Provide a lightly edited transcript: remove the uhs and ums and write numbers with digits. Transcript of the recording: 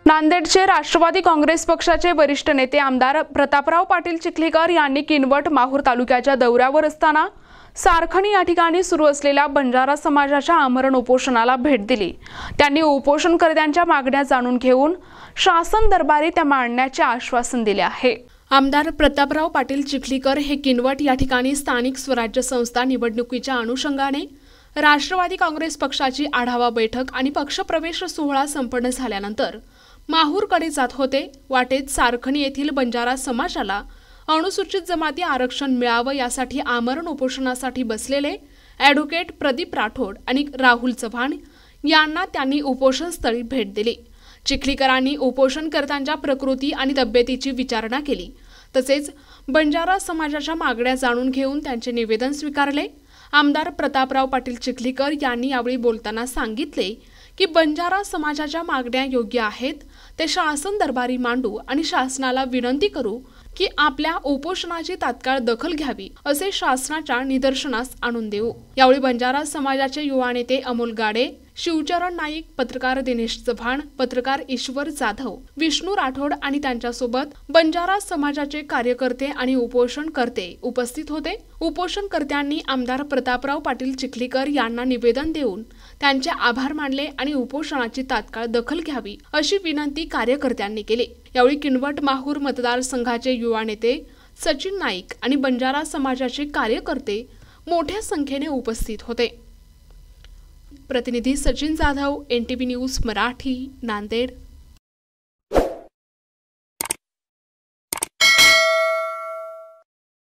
नांदेडचे राष्ट्रवादी काँग्रेस पक्षाचे वरिष्ठ नेते आमदार प्रतापराव पाटील चिखलीकर यांनी किनवट माहूर तालुक्याच्या दौऱ्यावर असताना सारखणी या ठिकाणी सुरू असलेल्या बंजारा समाजाच्या आमरण उपोषणाला भेट दिली। त्यांनी उपोषणकर्त्यांच्या मागण्या जाणून घेऊन शासन दरबारी त्या मांडण्याचे आश्वासन दिले आहे। आमदार प्रतापराव पाटील चिखलीकर हे किनवट या ठिकाणी स्थानिक स्वराज्य संस्था निवडणुकीच्या अनुषंगाने राष्ट्रवादी काँग्रेस पक्षाची आढावा बैठक आणि पक्षप्रवेश सोहळा संपन्न झाल्यानंतर माहूरकडे जात होते। वाटेत सारखणी येथील बंजारा समाजाला अनुसूचित जमाती आरक्षण मिळावं यासाठी आमरण उपोषणासाठी बसलेले ॲडव्होकेट प्रदीप राठोड आणि राहुल चव्हाण यांना त्यांनी उपोषणस्थळी भेट दिली। चिखलीकरांनी उपोषणकर्त्यांच्या प्रकृती आणि तब्येतीची विचारणा केली, तसेच बंजारा समाजाच्या मागण्या जाणून घेऊन त्यांचे निवेदन स्वीकारले। आमदार प्रतापराव पाटील चिखलीकर यांनी यावेळी बोलताना सांगितले की बंजारा समाजाच्या मागण्या योग्य आहेत, ते शासन दरबारी मांडू आणि शासनाला विनंती करू की आपल्या उपोषणाची तात्काळ दखल घ्यावी, असे शासनाच्या निदर्शनास आणून देऊ। यावेळी बंजारा समाजाचे युवा नेते अमोल गाडे, शिवचरण नाईक, पत्रकार दिनेश चव्हाण, पत्रकार ईश्वर जाधव, विष्णू राठोड आणि त्यांच्यासोबत बंजारा समाजाचे कार्यकर्ते आणि उपोषणकर्ते उपस्थित होते। उपोषणकर्त्यांनी आमदार प्रतापराव पाटील चिखलीकर यांना निवेदन देऊन त्यांचे आभार मानले आणि उपोषणाची तात्काळ दखल घ्यावी अशी विनंती कार्यकर्त्यांनी केली। यावेळी किनवट माहूर मतदारसंघाचे युवा नेते सचिन नाईक आणि बंजारा समाजाचे कार्यकर्ते मोठ्या संख्येने उपस्थित होते। प्रतिनिधी सचिन जाधव, NTV न्यूज मराठी, नांदेड।